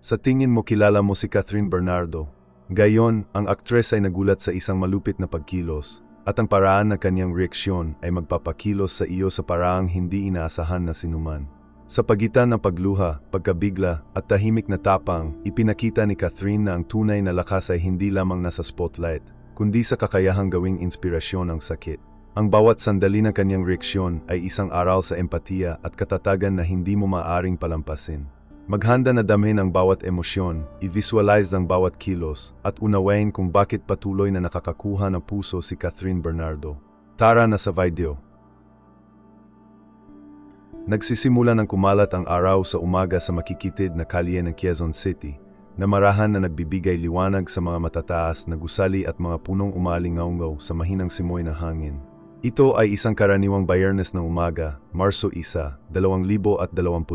Sa tingin mo kilala mo si Catherine Bernardo? Gayon, ang aktres ay nagulat sa isang malupit na pagkilos, at ang paraan ng kanyang reaksyon ay magpapakilos sa iyo sa paraang hindi inaasahan na sinuman. Sa pagitan ng pagluha, pagkabigla, at tahimik na tapang, ipinakita ni Catherine na ang tunay na lakas ay hindi lamang nasa spotlight, kundi sa kakayahang gawing inspirasyon ang sakit. Ang bawat sandali ng kanyang reaksyon ay isang aral sa empatiya at katatagan na hindi mo maaaring palampasin. Maghanda na damhin ang bawat emosyon, i-visualize ang bawat kilos, at unawain kung bakit patuloy na nakakakuha ng puso si Catherine Bernardo. Tara na sa video. Nagsisimula ng kumalat ang araw sa umaga sa makikitid na kalye ng Quezon City, na marahan na nagbibigay liwanag sa mga matataas na gusali at mga punong umalingaw-ngaw sa mahinang simoy ng hangin. Ito ay isang karaniwang Biyernes ng umaga, Marso 1, 2025,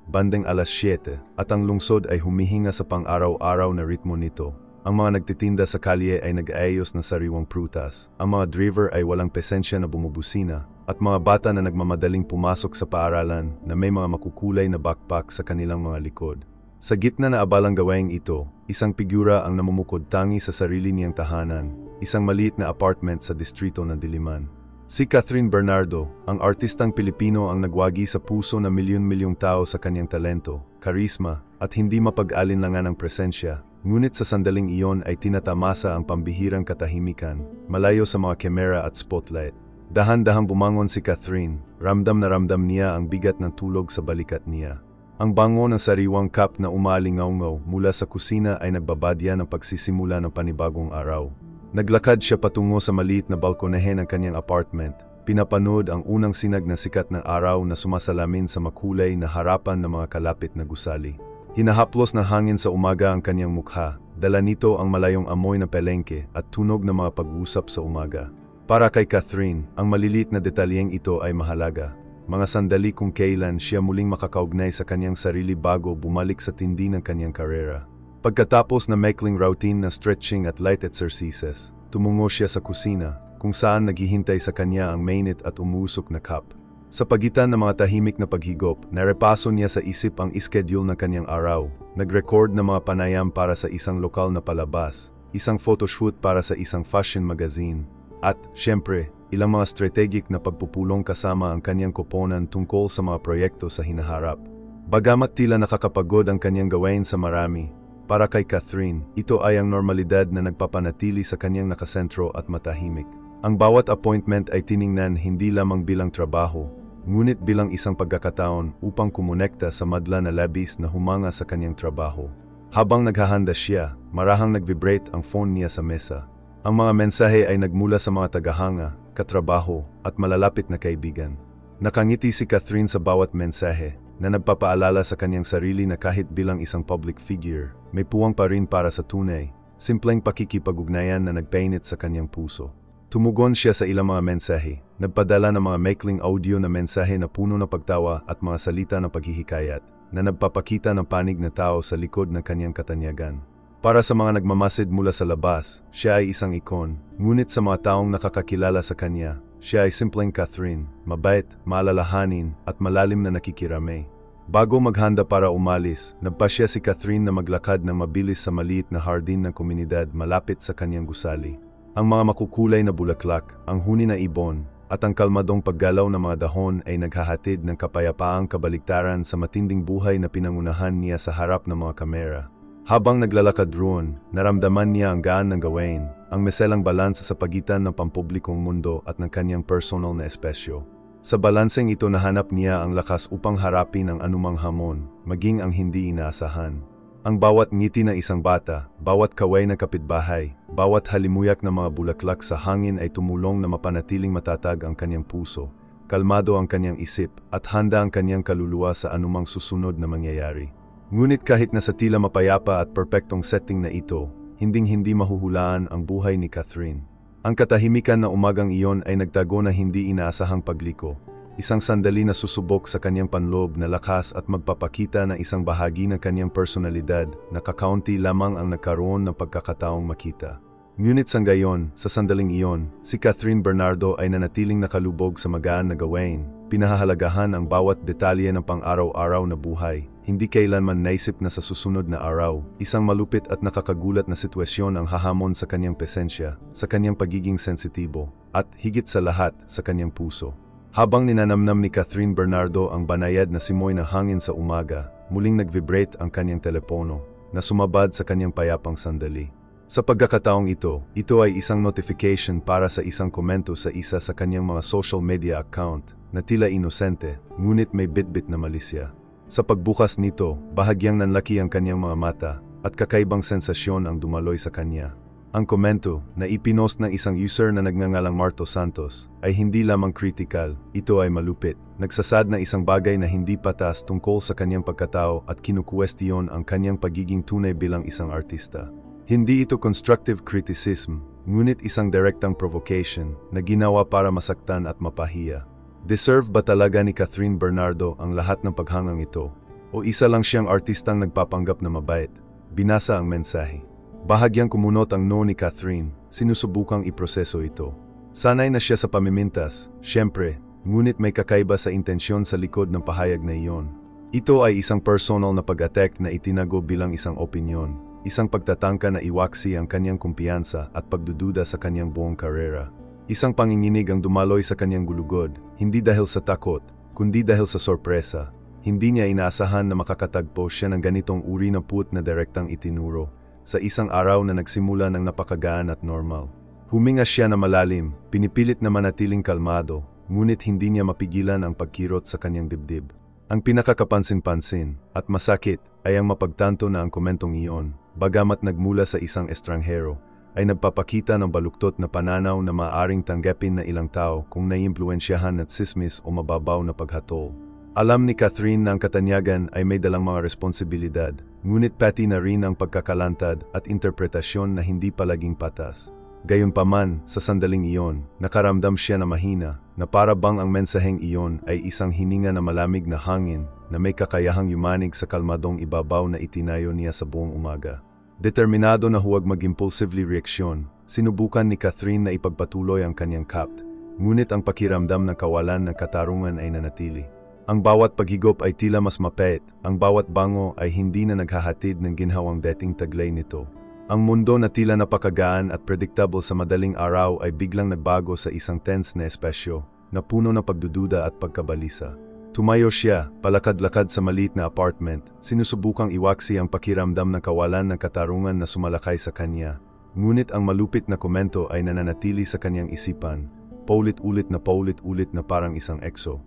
bandeng alas 7, at ang lungsod ay humihinga sa pang-araw-araw na ritmo nito. Ang mga nagtitinda sa kalye ay nag-aayos ng sariwang prutas, ang mga driver ay walang pesensya na bumubusina, at mga bata na nagmamadaling pumasok sa paaralan na may mga makukulay na backpack sa kanilang mga likod. Sa gitna na abalang gawaing ito, isang figura ang namumukod tangi sa sarili niyang tahanan, isang maliit na apartment sa distrito ng Diliman. Si Catherine Bernardo, ang artistang Pilipino ang nagwagi sa puso ng milyon-milyong tao sa kanyang talento, karisma, at hindi mapag-alinlangan ng presensya, ngunit sa sandaling iyon ay tinatamasa ang pambihirang katahimikan, malayo sa mga kamera at spotlight. Dahan-dahang bumangon si Catherine, ramdam na ramdam niya ang bigat ng tulog sa balikat niya. Ang bango ng sariwang cup na umalingaw-ngaw mula sa kusina ay nagbabadya ng pagsisimula ng panibagong araw. Naglakad siya patungo sa maliit na balkonahe ng kanyang apartment, pinapanood ang unang sinag na sikat ng araw na sumasalamin sa makulay na harapan ng mga kalapit na gusali. Hinahaplos ng hangin sa umaga ang kanyang mukha, dala nito ang malayong amoy na pelengke at tunog ng mga pag-usap sa umaga. Para kay Catherine, ang maliliit na detalyeng ito ay mahalaga. Mga sandali kung kailan siya muling makakaugnay sa kanyang sarili bago bumalik sa tindi ng kanyang karera. Pagkatapos na maikling routine na stretching at light exercises, tumungo siya sa kusina, kung saan naghihintay sa kanya ang mainit at umuusok na cup. Sa pagitan ng mga tahimik na paghigop, narepaso niya sa isip ang schedule ng kanyang araw, nag-record ng mga panayam para sa isang lokal na palabas, isang photoshoot para sa isang fashion magazine, at, syempre, ilang mga strategic na pagpupulong kasama ang kanyang koponan tungkol sa mga proyekto sa hinaharap. Bagamat tila nakakapagod ang kanyang gawain sa marami, para kay Catherine, ito ay ang normalidad na nagpapanatili sa kanyang nakasentro at matahimik. Ang bawat appointment ay tiningnan hindi lamang bilang trabaho, ngunit bilang isang pagkakataon upang kumonekta sa madla na labis na humanga sa kanyang trabaho. Habang naghahanda siya, marahang nag-vibrate ang phone niya sa mesa. Ang mga mensahe ay nagmula sa mga tagahanga, katrabaho, at malalapit na kaibigan. Nakangiti si Catherine sa bawat mensahe, na nagpapaalala sa kanyang sarili na kahit bilang isang public figure, may puwang pa rin para sa tunay, simpleng pakikipag-ugnayan na nagpainit sa kanyang puso. Tumugon siya sa ilang mga mensahe, nagpadala ng mga maikling audio na mensahe na puno ng pagtawa at mga salita ng paghihikayat, na nagpapakita ng panig na tao sa likod ng kanyang katanyagan. Para sa mga nagmamasid mula sa labas, siya ay isang ikon, ngunit sa mga taong nakakakilala sa kanya, siya ay simpleng Catherine, mabait, maalalahanin, at malalim na nakikiramay. Bago maghanda para umalis, nagpasya si Catherine na maglakad ng mabilis sa maliit na hardin ng komunidad malapit sa kanyang gusali. Ang mga makukulay na bulaklak, ang huni na ibon, at ang kalmadong paggalaw ng mga dahon ay naghahatid ng kapayapaang kabaligtaran sa matinding buhay na pinangunahan niya sa harap ng mga kamera. Habang naglalakad roon, naramdaman niya ang gaan ng gawain, ang meselang balanse sa pagitan ng pampublikong mundo at ng kanyang personal na espasyo. Sa balanseng ito nahanap niya ang lakas upang harapin ang anumang hamon, maging ang hindi inaasahan. Ang bawat ngiti ng isang bata, bawat kaway ng kapitbahay, bawat halimuyak ng mga bulaklak sa hangin ay tumulong na mapanatiling matatag ang kanyang puso, kalmado ang kanyang isip, at handa ang kanyang kaluluwa sa anumang susunod na mangyayari. Ngunit kahit na sa tila mapayapa at perpektong setting na ito, hinding-hindi mahuhulaan ang buhay ni Catherine. Ang katahimikan na umagang iyon ay nagtago na hindi inaasahang pagliko, isang sandali na susubok sa kanyang panloob na lakas at magpapakita ng isang bahagi ng kanyang personalidad na kakaunti lamang ang nagkaroon ng pagkakataong makita. Ngunit sa gayon, sa sandaling iyon, si Catherine Bernardo ay nanatiling nakalubog sa magaan na gawain. Pinahahalagahan ang bawat detalye ng pang-araw-araw na buhay. Hindi kailanman naisip na sa susunod na araw, isang malupit at nakakagulat na sitwasyon ang hahamon sa kanyang presensya, sa kanyang pagiging sensitibo, at higit sa lahat, sa kanyang puso. Habang ninanamnam ni Catherine Bernardo ang banayad na simoy ng hangin sa umaga, muling nag-vibrate ang kanyang telepono, na sumabad sa kanyang payapang sandali. Sa pagkakataong ito ay isang notification para sa isang komento sa isa sa kanyang mga social media account na tila inosente, ngunit may bitbit na malisya. Sa pagbukas nito, bahagyang nanlaki ang kanyang mga mata at kakaibang sensasyon ang dumaloy sa kanya. Ang komento, na ipinost ng isang user na nagngangalang Marto Santos, ay hindi lamang critical, ito ay malupit. Nagsasad na isang bagay na hindi patas tungkol sa kanyang pagkatao at kinukwestiyon ang kanyang pagiging tunay bilang isang artista. Hindi ito constructive criticism, ngunit isang direktang provocation na ginawa para masaktan at mapahiya. Deserve ba talaga ni Catherine Bernardo ang lahat ng paghangang ito? O isa lang siyang artistang nagpapanggap na mabait? Binasa ang mensahe. Bahagyang kumunot ang no ni Catherine, sinusubukang iproseso ito. Sanay na siya sa pamimintas, syempre, ngunit may kakaiba sa intensyon sa likod ng pahayag na iyon. Ito ay isang personal na pag-attack na itinago bilang isang opinyon. Isang pagtatangka na iwaksi ang kanyang kumpiyansa at pagdududa sa kanyang buong karera. Isang panginginig ang dumaloy sa kanyang gulugod, hindi dahil sa takot, kundi dahil sa sorpresa. Hindi niya inaasahan na makakatagpo siya ng ganitong uri ng puot na direktang itinuro, sa isang araw na nagsimula ng napakagaan at normal. Huminga siya na malalim, pinipilit na manatiling kalmado, ngunit hindi niya mapigilan ang pagkirot sa kanyang dibdib. Ang pinakakapansin-pansin at masakit ay ang mapagtanto na ang komentong iyon, bagamat nagmula sa isang estranghero, ay nagpapakita ng baluktot na pananaw na maaaring tanggapin na ilang tao kung naiimpluwensyahan at sismis o mababaw na paghatol. Alam ni Catherine na ang katanyagan ay may dalang mga responsibilidad, ngunit pati na rin ang pagkakalantad at interpretasyon na hindi palaging patas. Gayunpaman, sa sandaling iyon, nakaramdam siya na mahina, na para bang ang mensaheng iyon ay isang hininga na malamig na hangin na may kakayahang yumanig sa kalmadong ibabaw na itinayo niya sa buong umaga. Determinado na huwag mag-impulsively reaksyon, sinubukan ni Catherine na ipagpatuloy ang kanyang kapt, ngunit ang pakiramdam ng kawalan ng katarungan ay nanatili. Ang bawat paghigop ay tila mas mapait, ang bawat bango ay hindi na naghahatid ng ginhawang dating taglay nito. Ang mundo na tila napakagaan at predictable sa madaling araw ay biglang nagbago sa isang tense na espasyo, na puno ng pagdududa at pagkabalisa. Tumayo siya, palakad-lakad sa maliit na apartment, sinusubukang iwaksi ang pakiramdam ng kawalan ng katarungan na sumalakay sa kanya. Ngunit ang malupit na komento ay nananatili sa kanyang isipan, paulit-ulit na parang isang ekso.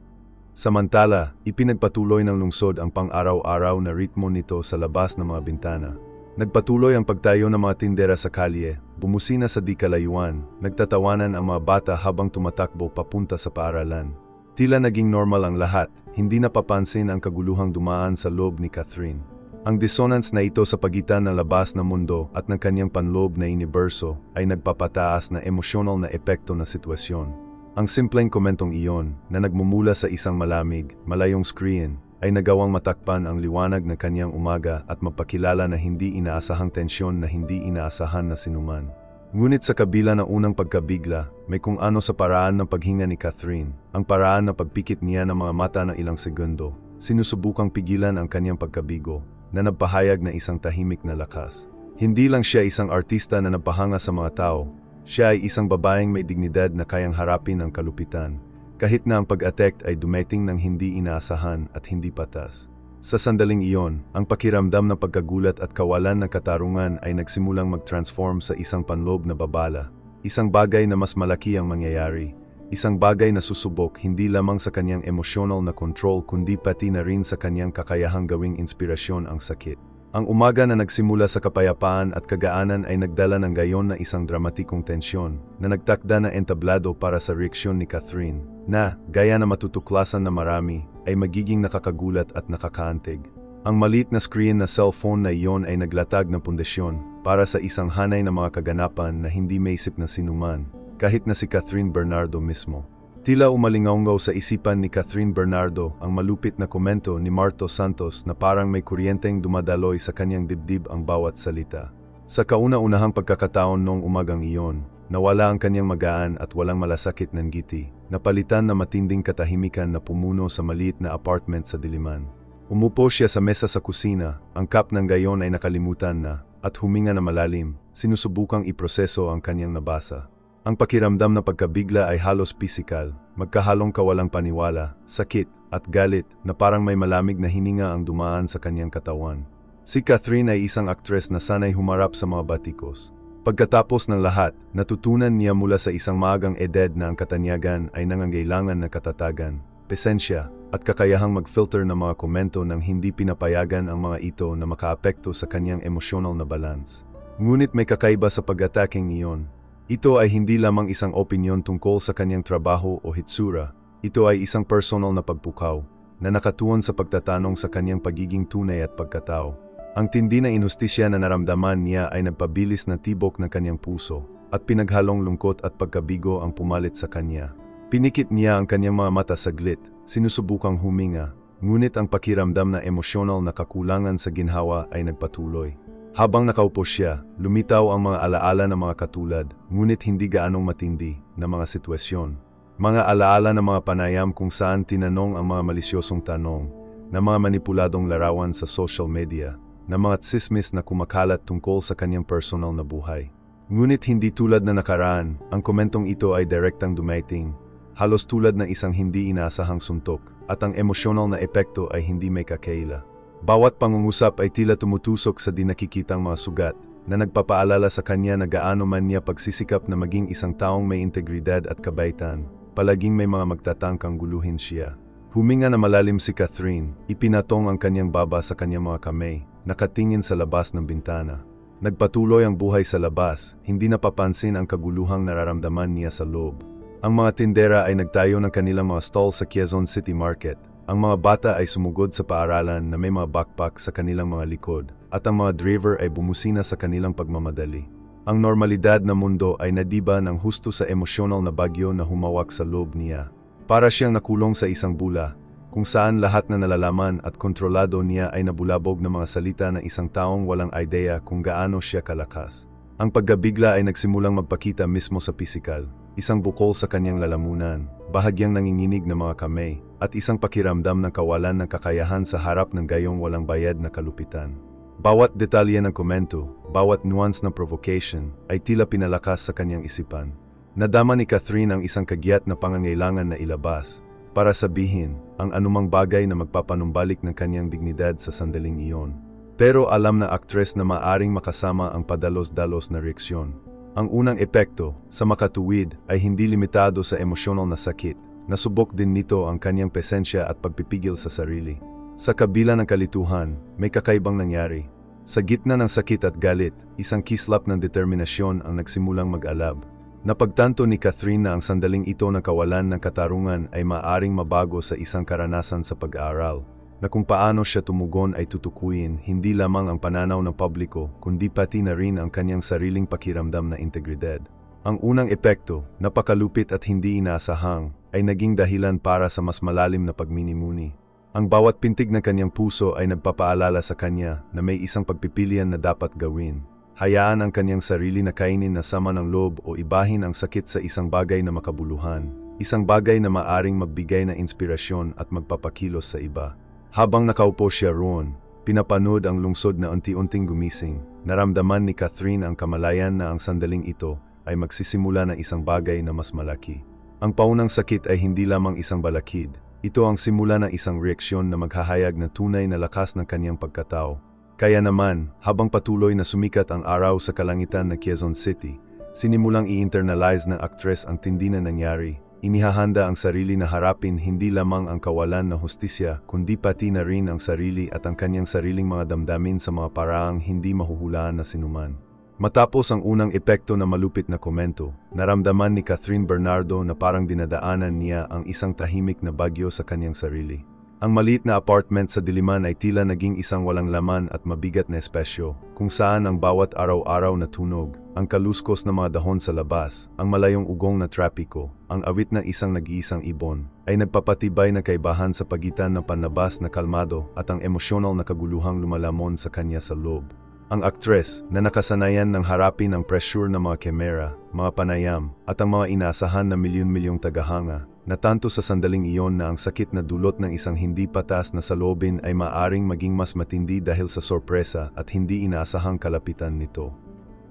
Samantala, ipinagpatuloy ng lungsod ang pang-araw-araw na ritmo nito sa labas ng mga bintana. Nagpatuloy ang pagtayo ng mga tindera sa kalye, bumusina sa di kalayuan, nagtatawanan ang mga bata habang tumatakbo papunta sa paaralan. Tila naging normal ang lahat, hindi napapansin ang kaguluhang dumaan sa loob ni Catherine. Ang dissonance na ito sa pagitan ng labas na mundo at ng kanyang panloob na universo ay nagpapataas na emosyonal na epekto ng sitwasyon. Ang simpleng komentong iyon, na nagmumula sa isang malamig, malayong screen, ay nagawang matakpan ang liwanag ng kanyang umaga at mapakilala na hindi inaasahang tensyon na hindi inaasahan na sinuman. Ngunit sa kabila ng unang pagkabigla, may kung ano sa paraan ng paghinga ni Catherine, ang paraan na pagpikit niya ng mga mata ng ilang segundo, sinusubukang pigilan ang kanyang pagkabigo, na nagpahayag ng isang tahimik na lakas. Hindi lang siya isang artista na nagpahanga sa mga tao, siya ay isang babaeng may dignidad na kayang harapin ang kalupitan, kahit na ang pag-attack ay dumating ng hindi inaasahan at hindi patas. Sa sandaling iyon, ang pakiramdam ng pagkagulat at kawalan ng katarungan ay nagsimulang mag-transform sa isang panloob na babala, isang bagay na mas malaki ang mangyayari, isang bagay na susubok hindi lamang sa kanyang emosyonal na control kundi pati na rin sa kanyang kakayahang gawing inspirasyon ang sakit. Ang umaga na nagsimula sa kapayapaan at kagaanan ay nagdala ng gayon na isang dramatikong tensyon na nagtakda na entablado para sa reaksyon ni Catherine na, gaya na matutuklasan na marami, ay magiging nakakagulat at nakakaantig. Ang maliit na screen na cellphone na iyon ay naglatag ng pundasyon para sa isang hanay na mga kaganapan na hindi maisip na sinuman, kahit na si Catherine Bernardo mismo. Tila umalingaungaw sa isipan ni Catherine Bernardo ang malupit na komento ni Marto Santos na parang may kuryenteng dumadaloy sa kanyang dibdib ang bawat salita. Sa kauna-unahang pagkakataon noong umagang iyon, nawala ang kanyang magaan at walang malasakit na ngiti, napalitan na matinding katahimikan na pumuno sa maliit na apartment sa diliman. Umupo siya sa mesa sa kusina, ang cup ng gayon ay nakalimutan na, at huminga na malalim, sinusubukang iproseso ang kanyang nabasa. Ang pakiramdam na pagkabigla ay halos pisikal, magkahalong kawalang paniwala, sakit, at galit na parang may malamig na hininga ang dumaan sa kanyang katawan. Si Catherine ay isang aktres na sanay humarap sa mga batikos. Pagkatapos ng lahat, natutunan niya mula sa isang maagang edad na ang katanyagan ay nangangailangan ng katatagan, pesensya, at kakayahang mag-filter ng mga komento nang hindi pinapayagan ang mga ito na makaapekto sa kanyang emosyonal na balance. Ngunit may kakaiba sa pag-ataking iyon. Ito ay hindi lamang isang opinyon tungkol sa kanyang trabaho o hitsura. Ito ay isang personal na pagpukaw na nakatuon sa pagtatanong sa kanyang pagiging tunay at pagkatao. Ang tindi na inustisya na naramdaman niya ay nagpabilis na tibok ng kanyang puso at pinaghalong lungkot at pagkabigo ang pumalit sa kanya. Pinikit niya ang kanyang mga mata saglit, sinusubukang huminga, ngunit ang pakiramdam na emosyonal na kakulangan sa ginhawa ay nagpatuloy. Habang nakaupo siya, lumitaw ang mga alaala ng mga katulad, ngunit hindi gaanong matindi, na mga sitwasyon. Mga alaala ng mga panayam kung saan tinanong ang mga malisyosong tanong, na mga manipuladong larawan sa social media, na mga tsismis na kumakalat tungkol sa kanyang personal na buhay. Ngunit hindi tulad na nakaraan, ang komentong ito ay direktang dumating, halos tulad ng isang hindi inaasahang suntok, at ang emosyonal na epekto ay hindi may kakaila. Bawat pangungusap ay tila tumutusok sa di nakikitang mga sugat na nagpapaalala sa kanya na gaano man niya pagsisikap na maging isang taong may integridad at kabaitan, palaging may mga magtatangkang guluhin siya. Huminga na malalim si Catherine, ipinatong ang kanyang baba sa kanyang mga kamay, nakatingin sa labas ng bintana. Nagpatuloy ang buhay sa labas, hindi napapansin ang kaguluhang nararamdaman niya sa loob. Ang mga tindera ay nagtayo ng kanilang mga stall sa Quezon City Market. Ang mga bata ay sumugod sa paaralan na may mga backpack sa kanilang mga likod, at ang mga driver ay bumusina sa kanilang pagmamadali. Ang normalidad na mundo ay nadiba ng husto sa emosyonal na bagyo na humawak sa loob niya. Para siyang nakulong sa isang bula, kung saan lahat na nalalaman at kontrolado niya ay nabulabog ng mga salita ng isang taong walang idea kung gaano siya kalakas. Ang pagkabigla ay nagsimulang magpakita mismo sa pisikal, isang bukol sa kanyang lalamunan, bahagyang nanginginig na mga kamay, at isang pakiramdam ng kawalan ng kakayahan sa harap ng gayong walang bayad na kalupitan. Bawat detalye ng komento, bawat nuance ng provocation, ay tila pinalakas sa kanyang isipan. Nadama ni Catherine ang isang kagyat na pangangailangan na ilabas, para sabihin ang anumang bagay na magpapanumbalik ng kanyang dignidad sa sandaling iyon. Pero alam na aktres na maaring makasama ang padalos-dalos na reaksyon. Ang unang epekto, sa makatuwid, ay hindi limitado sa emosyonal na sakit. Nasubok din nito ang kanyang pesensya at pagpipigil sa sarili. Sa kabila ng kalituhan, may kakaibang nangyari. Sa gitna ng sakit at galit, isang kislap ng determinasyon ang nagsimulang mag-alab. Napagtanto ni Catherine na ang sandaling ito ng kawalan ng katarungan ay maaring mabago sa isang karanasan sa pag-aaral, na kung paano siya tumugon ay tutukuyin hindi lamang ang pananaw ng publiko, kundi pati na rin ang kanyang sariling pakiramdam na integridad. Ang unang epekto, napakalupit at hindi inaasahang, ay naging dahilan para sa mas malalim na pagminimuni. Ang bawat pintig ng kanyang puso ay nagpapaalala sa kanya na may isang pagpipilian na dapat gawin. Hayaan ang kanyang sarili na kainin na sama ng loob o ibahin ang sakit sa isang bagay na makabuluhan, isang bagay na maaring magbigay ng inspirasyon at magpapakilos sa iba. Habang nakaupo siya roon, pinapanood ang lungsod na unti-unting gumising, naramdaman ni Catherine ang kamalayan na ang sandaling ito ay magsisimula ng isang bagay na mas malaki. Ang paunang sakit ay hindi lamang isang balakid, ito ang simula ng isang reaksyon na maghahayag na tunay na lakas ng kanyang pagkatao. Kaya naman, habang patuloy na sumikat ang araw sa kalangitan ng Quezon City, sinimulang i-internalize ng aktres ang tindi na nangyari. Inihahanda ang sarili na harapin hindi lamang ang kawalan na hustisya, kundi pati na rin ang sarili at ang kanyang sariling mga damdamin sa mga paraang hindi mahuhulaan na sinuman. Matapos ang unang epekto na malupit na komento, naramdaman ni Catherine Bernardo na parang dinadaanan niya ang isang tahimik na bagyo sa kanyang sarili. Ang maliit na apartment sa diliman ay tila naging isang walang laman at mabigat na espasyo, kung saan ang bawat araw-araw na tunog, ang kaluskos na mga dahon sa labas, ang malayong ugong na trapiko, ang awit na isang nag-iisang ibon, ay nagpapatibay na kaibahan sa pagitan ng panlabas na kalmado at ang emosyonal na kaguluhang lumalamon sa kanya sa loob. Ang aktres na nakasanayan ng harapin ang pressure ng mga kamera, mga panayam, at ang mga inasahan na milyon-milyong tagahanga, natanto sa sandaling iyon na ang sakit na dulot ng isang hindi patas na saloobin ay maaring maging mas matindi dahil sa sorpresa at hindi inaasahang kalapitan nito.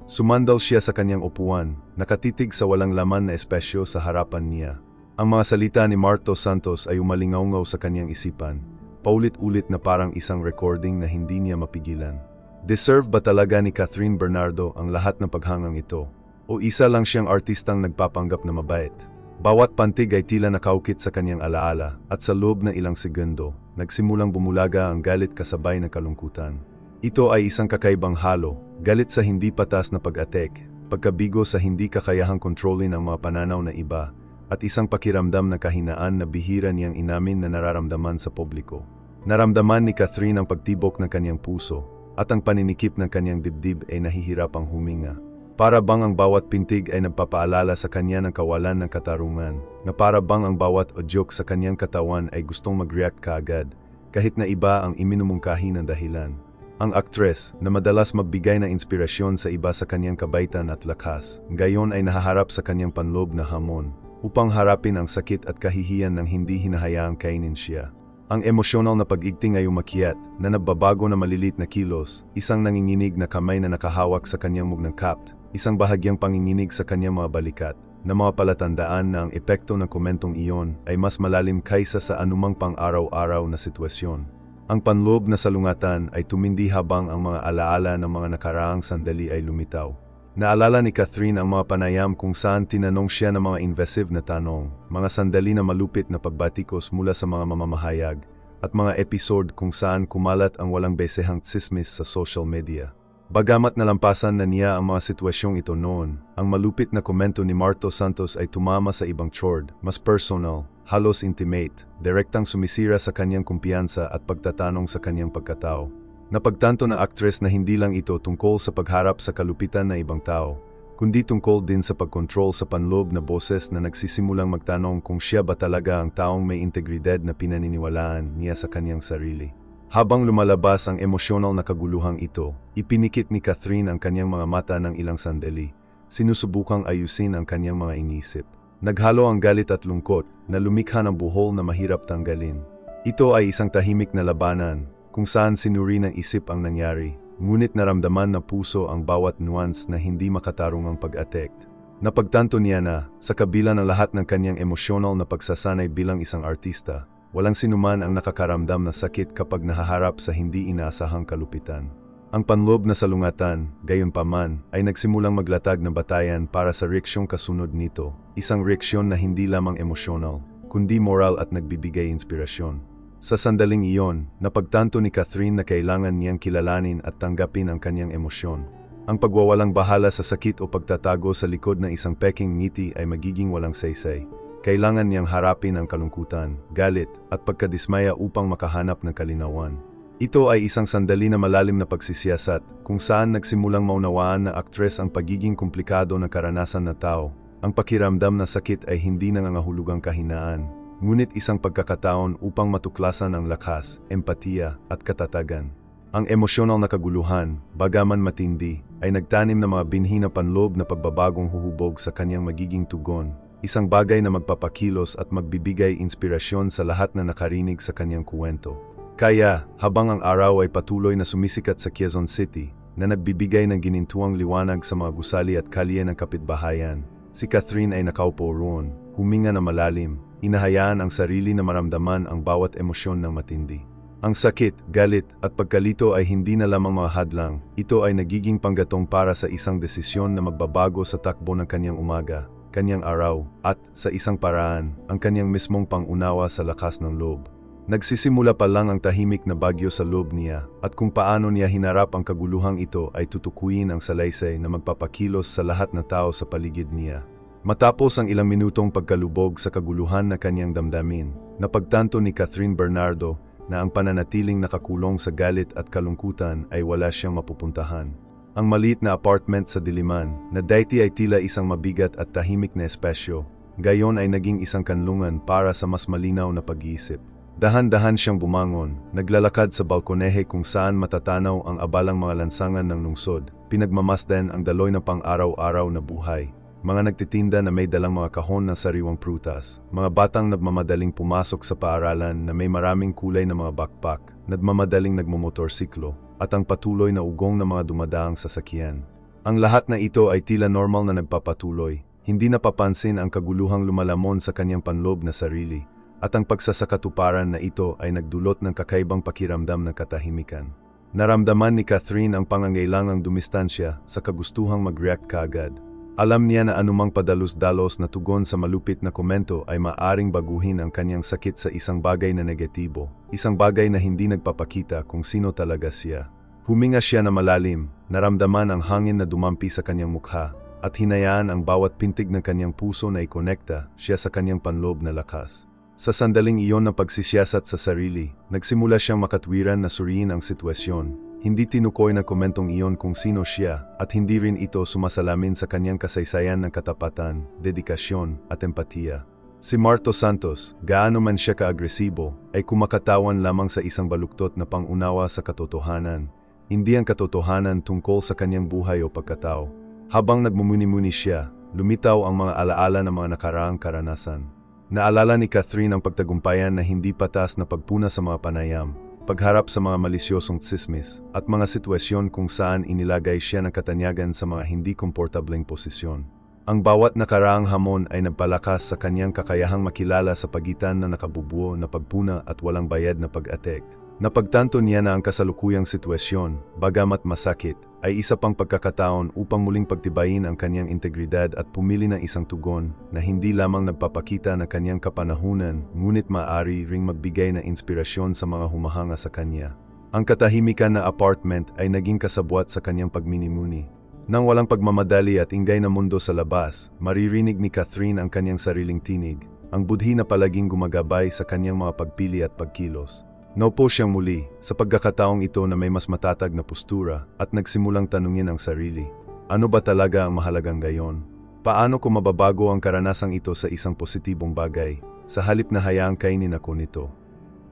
Sumandal siya sa kanyang upuan, nakatitig sa walang laman na espasyo sa harapan niya. Ang mga salita ni Marto Santos ay umalingaw-ngaw sa kanyang isipan, paulit-ulit na parang isang recording na hindi niya mapigilan. Deserve ba talaga ni Catherine Bernardo ang lahat ng paghangang ito? O isa lang siyang artistang nagpapanggap na mabait? Bawat pantig ay tila nakaukit sa kanyang alaala at sa loob ng ilang segundo, nagsimulang bumulaga ang galit kasabay ng kalungkutan. Ito ay isang kakaibang halo, galit sa hindi patas na pag-atek, pagkabigo sa hindi kakayahang kontrolin ang mga pananaw na iba, at isang pakiramdam na kahinaan na bihira niyang inamin na nararamdaman sa publiko. Naramdaman ni Catherine ang pagtibok ng kanyang puso, at ang paninikip ng kanyang dibdib ay nahihirapang huminga. Para bang ang bawat pintig ay nagpapaalala sa kanya ng kawalan ng katarungan, na para bang ang bawat udyok sa kanyang katawan ay gustong mag-react kaagad, kahit na iba ang iminumungkahi ng dahilan. Ang aktres, na madalas magbigay ng inspirasyon sa iba sa kanyang kabaitan at lakas, gayon ay nahaharap sa kanyang panloob na hamon, upang harapin ang sakit at kahihiyan ng hindi hinahayaang kainin siya. Ang emosyonal na pag-igting ay umakyat, na nagbabago na malilit na kilos, isang nanginginig na kamay na nakahawak sa kanyang mugnang kapt, isang bahagyang panginginig sa kanyang mga balikat, na mga palatandaan na ang epekto ng komentong iyon ay mas malalim kaysa sa anumang pang-araw-araw na sitwasyon. Ang panloob na salungatan ay tumindi habang ang mga alaala ng mga nakaraang sandali ay lumitaw. Naalala ni Catherine ang mga panayam kung saan tinanong siya ng mga invasive na tanong, mga sandali na malupit na pagbatikos mula sa mga mamamahayag, at mga episode kung saan kumalat ang walang besehang tsismis sa social media. Bagamat nalampasan na niya ang mga sitwasyong ito noon, ang malupit na komento ni Marto Santos ay tumama sa ibang chord, mas personal, halos intimate, direktang sumisira sa kanyang kumpiyansa at pagtatanong sa kanyang pagkatao. Napagtanto ng aktres na hindi lang ito tungkol sa pagharap sa kalupitan ng ibang tao, kundi tungkol din sa pagkontrol sa panloob na boses na nagsisimulang magtanong kung siya ba talaga ang taong may integridad na pinaniniwalaan niya sa kanyang sarili. Habang lumalabas ang emosyonal na kaguluhang ito, ipinikit ni Catherine ang kanyang mga mata ng ilang sandali, sinusubukang ayusin ang kanyang mga inisip. Naghalo ang galit at lungkot na lumikha ng buhol na mahirap tanggalin. Ito ay isang tahimik na labanan, kung saan sinuri ng isip ang nangyari, ngunit naramdaman na puso ang bawat nuance na hindi makatarungang pag-atek. Napagtanto niya na, sa kabila ng lahat ng kanyang emosyonal na pagsasanay bilang isang artista, walang sinuman ang nakakaramdam na sakit kapag nahaharap sa hindi inaasahang kalupitan. Ang panloob na salungatan, gayunpaman, ay nagsimulang maglatag ng batayan para sa reaksyong kasunod nito, isang reaksyon na hindi lamang emosyonal, kundi moral at nagbibigay inspirasyon. Sa sandaling iyon, napagtanto ni Catherine na kailangan niyang kilalanin at tanggapin ang kanyang emosyon. Ang pagwawalang bahala sa sakit o pagtatago sa likod ng isang peking ngiti ay magiging walang saysay. Kailangan niyang harapin ang kalungkutan, galit, at pagkadismaya upang makahanap ng kalinawan. Ito ay isang sandali na malalim na pagsisiyasat, kung saan nagsimulang maunawaan na aktres ang pagiging komplikado ng karanasan na tao. Ang pakiramdam na sakit ay hindi nangangahulugang kahinaan, ngunit isang pagkakataon upang matuklasan ang lakas, empatiya, at katatagan. Ang emosyonal na kaguluhan, bagaman matindi, ay nagtanim ng mga binhi na panloob na pagbabagong huhubog sa kanyang magiging tugon, isang bagay na magpapakilos at magbibigay inspirasyon sa lahat na nakarinig sa kanyang kuwento. Kaya, habang ang araw ay patuloy na sumisikat sa Quezon City, na nagbibigay ng ginintuang liwanag sa mga gusali at kalye ng kapitbahayan, si Catherine ay nakaupo roon, huminga na malalim, inahayaan ang sarili na maramdaman ang bawat emosyon ng matindi. Ang sakit, galit, at pagkalito ay hindi na lamang mga hadlang, ito ay nagiging panggatong para sa isang desisyon na magbabago sa takbo ng kanyang umaga, kanyang araw, at, sa isang paraan, ang kanyang mismong pangunawa sa lakas ng loob. Nagsisimula pa lang ang tahimik na bagyo sa loob niya, at kung paano niya hinarap ang kaguluhang ito ay tutukuyin ang salaysay na magpapakilos sa lahat na tao sa paligid niya. Matapos ang ilang minutong pagkalubog sa kaguluhan na kanyang damdamin, napagtanto ni Catherine Bernardo na ang pananatiling nakakulong sa galit at kalungkutan ay wala siyang mapupuntahan. Ang maliit na apartment sa Diliman, na dati ay tila isang mabigat at tahimik na espasyo, gayon ay naging isang kanlungan para sa mas malinaw na pag-iisip. Dahan-dahan siyang bumangon, naglalakad sa balkonehe kung saan matatanaw ang abalang mga lansangan ng lungsod, pinagmamasdan ang daloy na pang-araw-araw na buhay. Mga nagtitinda na may dalang mga kahon ng sariwang prutas, mga batang nagmamadaling pumasok sa paaralan na may maraming kulay na mga backpack, nagmamadaling nagmumotorsiklo, at ang patuloy na ugong ng mga dumadaang sasakyan. Ang lahat na ito ay tila normal na nagpapatuloy, hindi napapansin ang kaguluhang lumalamon sa kanyang panloob na sarili. At ang pagsasakatuparan na ito ay nagdulot ng kakaibang pakiramdam ng katahimikan. Naramdaman ni Catherine ang pangangailangang dumistansya sa kagustuhang mag-react kaagad. Alam niya na anumang padalos-dalos na tugon sa malupit na komento ay maaring baguhin ang kanyang sakit sa isang bagay na negatibo, isang bagay na hindi nagpapakita kung sino talaga siya. Huminga siya na malalim, naramdaman ang hangin na dumampi sa kanyang mukha, at hinayaan ang bawat pintig ng kanyang puso na ikonekta siya sa kanyang panloob na lakas. Sa sandaling iyon ng pagsisiyasat sa sarili, nagsimula siyang makatwiran na suriin ang sitwasyon. Hindi tinukoy ng komentong iyon kung sino siya at hindi rin ito sumasalamin sa kanyang kasaysayan ng katapatan, dedikasyon at empatiya. Si Marto Santos, gaano man siya kaagresibo, ay kumakatawan lamang sa isang baluktot na pangunawa sa katotohanan, hindi ang katotohanan tungkol sa kanyang buhay o pagkatao. Habang nagmumuni-muni siya, lumitaw ang mga alaala ng mga nakaraang karanasan. Naalala ni Catherine ang pagtagumpayan na hindi patas na pagpuna sa mga panayam, pagharap sa mga malisyosong tsismis, at mga sitwasyon kung saan inilagay siya ng katanyagan sa mga hindi komportableng posisyon. Ang bawat nakaraang hamon ay nagpalakas sa kanyang kakayahang makilala sa pagitan na nakabubuo na pagpuna at walang bayad na pag-atek. Napagtanto niya na ang kasalukuyang sitwasyon, bagamat masakit, ay isa pang pagkakataon upang muling pagtibayin ang kanyang integridad at pumili ng isang tugon na hindi lamang nagpapakita ng kanyang kapanahunan, ngunit maaari ring magbigay ng inspirasyon sa mga humahanga sa kanya. Ang katahimikan na apartment ay naging kasabwat sa kanyang pagminimuni. Nang walang pagmamadali at ingay na mundo sa labas, maririnig ni Catherine ang kanyang sariling tinig, ang budhi na palaging gumagabay sa kanyang mga pagpili at pagkilos. Naupo siyang muli sa pagkakataong ito na may mas matatag na postura at nagsimulang tanungin ang sarili. Ano ba talaga ang mahalagang gayon? Paano ko mababago ang karanasang ito sa isang positibong bagay, sa halip na hayaang kainin ako nito?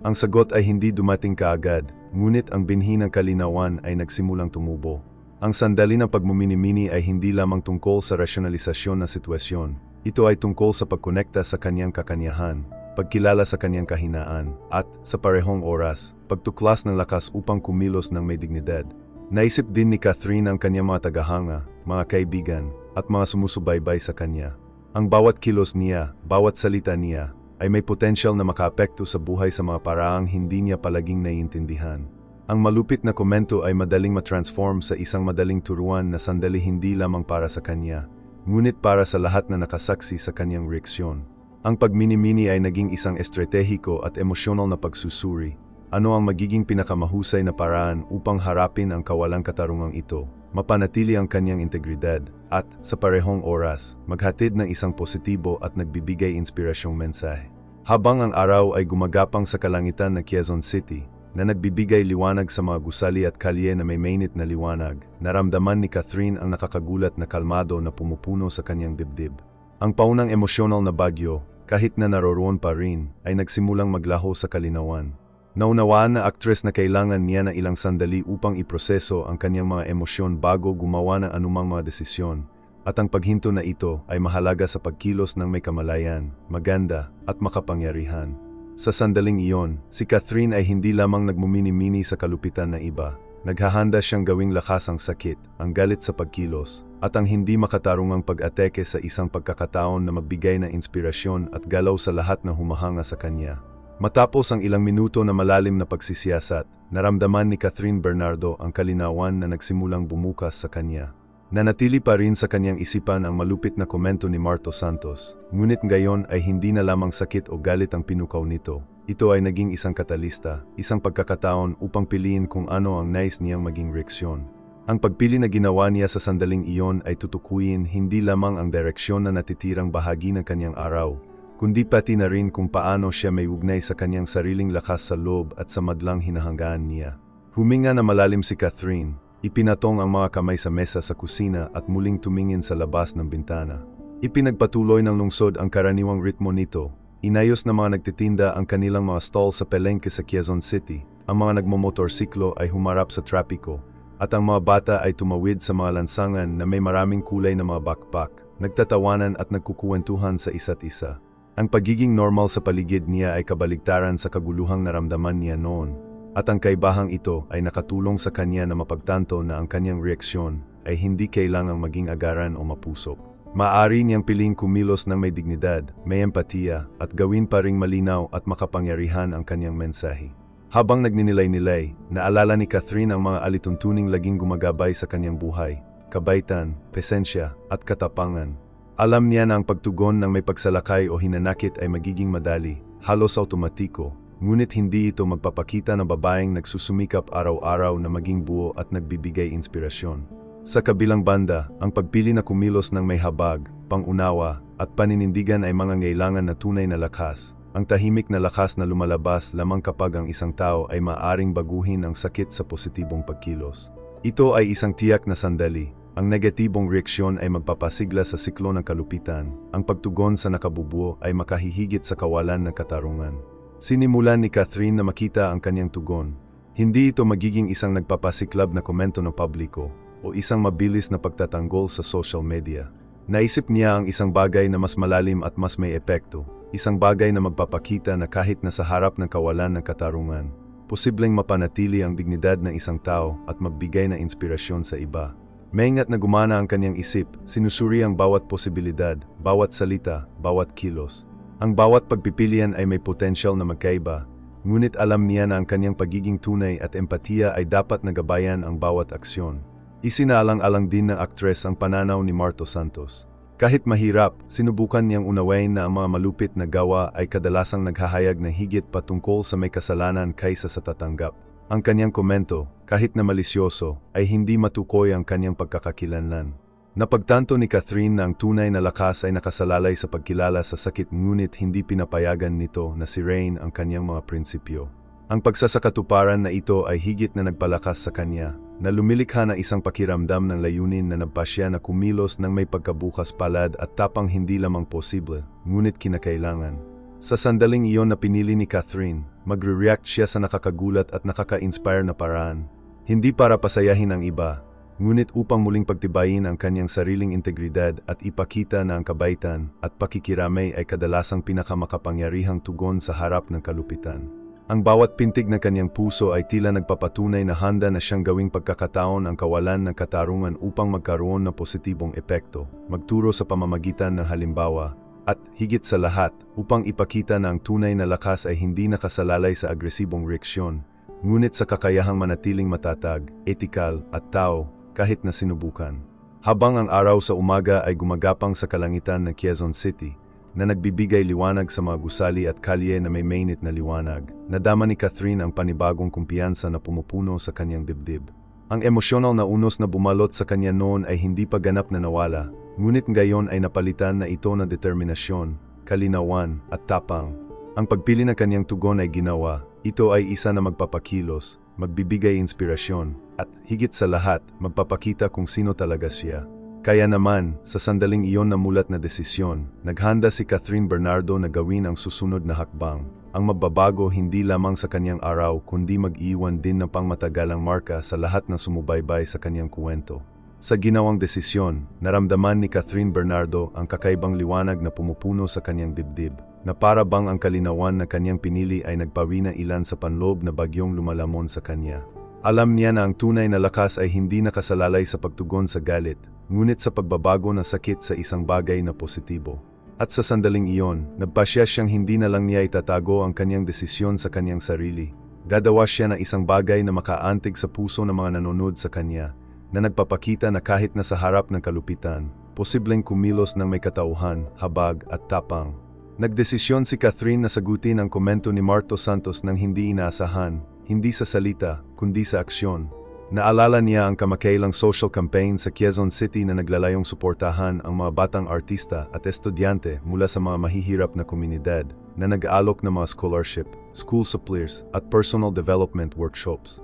Ang sagot ay hindi dumating kaagad, ngunit ang binhi ng kalinawan ay nagsimulang tumubo. Ang sandali ng pagmumini-mini ay hindi lamang tungkol sa rasyonalisasyon ng sitwasyon. Ito ay tungkol sa pagkonekta sa kanyang kakanyahan, pagkilala sa kanyang kahinaan, at, sa parehong oras, pagtuklas ng lakas upang kumilos ng may dignidad. Naisip din ni Catherine ang kanyang mga tagahanga, mga kaibigan, at mga sumusubaybay sa kanya. Ang bawat kilos niya, bawat salita niya, ay may potensyal na makaapekto sa buhay sa mga paraang hindi niya palaging naiintindihan. Ang malupit na komento ay madaling matransform sa isang madaling turuan na sandali hindi lamang para sa kanya, ngunit para sa lahat na nakasaksi sa kanyang reaksyon. Ang pagmini-mini ay naging isang estratehiko at emosyonal na pagsusuri. Ano ang magiging pinakamahusay na paraan upang harapin ang kawalang katarungang ito, mapanatili ang kanyang integridad, at, sa parehong oras, maghatid ng isang positibo at nagbibigay inspirasyong mensahe. Habang ang araw ay gumagapang sa kalangitan ng Quezon City, na nagbibigay liwanag sa mga gusali at kalye na may mainit na liwanag, naramdaman ni Catherine ang nakakagulat na kalmado na pumupuno sa kanyang dibdib. Ang paunang emosyonal na bagyo, kahit na naroroon pa rin, ay nagsimulang maglaho sa kalinawan. Naunawaan na aktres na kailangan niya na ilang sandali upang iproseso ang kanyang mga emosyon bago gumawa ng anumang mga desisyon, at ang paghinto na ito ay mahalaga sa pagkilos ng may kamalayan, maganda, at makapangyarihan. Sa sandaling iyon, si Catherine ay hindi lamang nagmumini-mini sa kalupitan ng iba. Naghahanda siyang gawing lakas ang sakit, ang galit sa pagkilos, at ang hindi makatarungang pag-atake sa isang pagkakataon na magbigay ng inspirasyon at galaw sa lahat na humahanga sa kanya. Matapos ang ilang minuto na malalim na pagsisiyasat, naramdaman ni Catherine Bernardo ang kalinawan na nagsimulang bumukas sa kanya. Nanatili pa rin sa kanyang isipan ang malupit na komento ni Marto Santos, ngunit ngayon ay hindi na lamang sakit o galit ang pinukaw nito. Ito ay naging isang katalista, isang pagkakataon upang piliin kung ano ang nais niyang maging reaksyon. Ang pagpili na ginawa niya sa sandaling iyon ay tutukuyin hindi lamang ang direksyon na natitirang bahagi ng kanyang araw, kundi pati na rin kung paano siya may ugnay sa kanyang sariling lakas sa loob at sa madlang hinahanggaan niya. Huminga na malalim si Catherine. Ipinatong ang mga kamay sa mesa sa kusina at muling tumingin sa labas ng bintana. Ipinagpatuloy ng lungsod ang karaniwang ritmo nito, Inayos na mga nagtitinda ang kanilang mga stall sa palengke sa Quezon City. Ang mga nagmomotorsiklo ay humarap sa trapiko, at ang mga bata ay tumawid sa mga lansangan na may maraming kulay na mga backpack, nagtatawanan at nagkukuwentuhan sa isa't isa. Ang pagiging normal sa paligid niya ay kabaligtaran sa kaguluhang naramdaman niya noon, at ang kaibahang ito ay nakatulong sa kanya na mapagtanto na ang kanyang reaksyon ay hindi kailangang maging agaran o mapusok. Maaari niyang piling kumilos ng may dignidad, may empatiya, at gawin pa ring malinaw at makapangyarihan ang kanyang mensahe. Habang nagninilay-nilay, naalala ni Catherine ang mga alituntuning laging gumagabay sa kanyang buhay, kabaitan, pesensya, at katapangan. Alam niya na ang pagtugon ng may pagsalakay o hinanakit ay magiging madali, halos automatiko, ngunit hindi ito magpapakita ng babaeng nagsusumikap araw-araw na maging buo at nagbibigay inspirasyon. Sa kabilang banda, ang pagpili na kumilos ng may habag, pangunawa, at paninindigan ay mangangailangan na tunay na lakas. Ang tahimik na lakas na lumalabas lamang kapag ang isang tao ay maaaring baguhin ang sakit sa positibong pagkilos. Ito ay isang tiyak na sandali. Ang negatibong reaksyon ay magpapasigla sa siklo ng kalupitan. Ang pagtugon sa nakabubuo ay makahihigit sa kawalan ng katarungan. Sinimulan ni Catherine na makita ang kanyang tugon. Hindi ito magiging isang nagpapasiklab na komento ng publiko o isang mabilis na pagtatanggol sa social media. Naisip niya ang isang bagay na mas malalim at mas may epekto, isang bagay na magpapakita na kahit nasa harap ng kawalan ng katarungan, posibleng mapanatili ang dignidad ng isang tao at magbigay ng inspirasyon sa iba. Maingat na gumana ang kanyang isip, sinusuri ang bawat posibilidad, bawat salita, bawat kilos. Ang bawat pagpipilian ay may potensyal na magkaiba, ngunit alam niya na ang kanyang pagiging tunay at empatiya ay dapat nagabayan ang bawat aksyon. Isinaalang-alang din ng aktres ang pananaw ni Marto Santos. Kahit mahirap, sinubukan niyang unawain na ang mga malupit na gawa ay kadalasang naghahayag na higit patungkol sa may kasalanan kaysa sa tatanggap. Ang kanyang komento, kahit na malisyoso, ay hindi matukoy ang kanyang pagkakakilanlan. Napagtanto ni Catherine na ang tunay na lakas ay nakasalalay sa pagkilala sa sakit, ngunit hindi pinapayagan nito na sirain ang kanyang mga prinsipyo. Ang pagsasakatuparan na ito ay higit na nagpalakas sa kanya, na lumilikha na isang pakiramdam ng layunin na nagpasya na kumilos ng may pagkabukas palad at tapang hindi lamang posible, ngunit kinakailangan. Sa sandaling iyon na pinili ni Catherine, magre-react siya sa nakakagulat at nakaka-inspire na paraan. Hindi para pasayahin ang iba, ngunit upang muling pagtibayin ang kanyang sariling integridad at ipakita na ang kabaitan at pakikiramay ay kadalasang pinakamakapangyarihang tugon sa harap ng kalupitan. Ang bawat pintig ng kanyang puso ay tila nagpapatunay na handa na siyang gawing pagkakataon ang kawalan ng katarungan upang magkaroon ng positibong epekto, magturo sa pamamagitan ng halimbawa, at higit sa lahat, upang ipakita na ang tunay na lakas ay hindi nakasalalay sa agresibong reaksyon, ngunit sa kakayahang manatiling matatag, etikal, at tao, kahit na sinubukan. Habang ang araw sa umaga ay gumagapang sa kalangitan ng Quezon City, na nagbibigay liwanag sa mga gusali at kalye na may mainit na liwanag, nadama ni Catherine ang panibagong kumpiyansa na pumupuno sa kanyang dibdib. Ang emosyonal na unos na bumalot sa kanya noon ay hindi pa ganap na nawala, ngunit ngayon ay napalitan na ito ng determinasyon, kalinawan, at tapang. Ang pagpili ng kanyang tugon ay ginawa. Ito ay isa na magpapakilos, magbibigay inspirasyon, at higit sa lahat, magpapakita kung sino talaga siya. Kaya naman, sa sandaling iyon na mulat na desisyon, naghanda si Catherine Bernardo na gawin ang susunod na hakbang. Ang magbabago hindi lamang sa kanyang araw kundi mag-iwan din ng pangmatagalang marka sa lahat ng sumubaybay sa kanyang kuwento. Sa ginawang desisyon, naramdaman ni Catherine Bernardo ang kakaibang liwanag na pumupuno sa kanyang dibdib, na para bang ang kalinawan na kanyang pinili ay nagpawina ilan sa panloob na bagyong lumalamon sa kanya. Alam niya na ang tunay na lakas ay hindi nakasalalay sa pagtugon sa galit, ngunit sa pagbabago ng sakit sa isang bagay na positibo. At sa sandaling iyon, nagpasya siyang hindi na lang niya itatago ang kanyang desisyon sa kanyang sarili. Gagawa siya ng isang bagay na makaantig sa puso ng mga nanonood sa kanya, na nagpapakita na kahit nasa harap ng kalupitan, posibleng kumilos ng may katauhan, habag at tapang. Nagdesisyon si Catherine na sagutin ang komento ni Marto Santos nang hindi inaasahan, hindi sa salita, kundi sa aksyon. Naalala niya ang kamakailang social campaign sa Quezon City na naglalayong suportahan ang mga batang artista at estudyante mula sa mga mahihirap na komunidad na nag-aalok ng mga scholarship, school supplies at personal development workshops.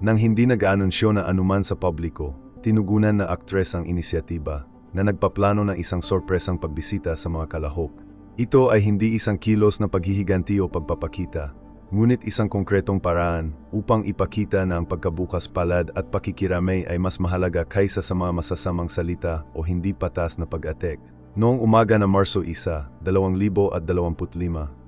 Nang hindi nag-aanunsyo na anuman sa publiko, tinugunan na aktres ang inisyatiba na nagpaplano ng isang sorpresang pagbisita sa mga kalahok. Ito ay hindi isang kilos na paghihiganti o pagpapakita, ngunit isang konkretong paraan upang ipakita na ang pagkabukas palad at pakikiramay ay mas mahalaga kaysa sa mga masasamang salita o hindi patas na pag-atek. Noong umaga na Marso 1, 2025,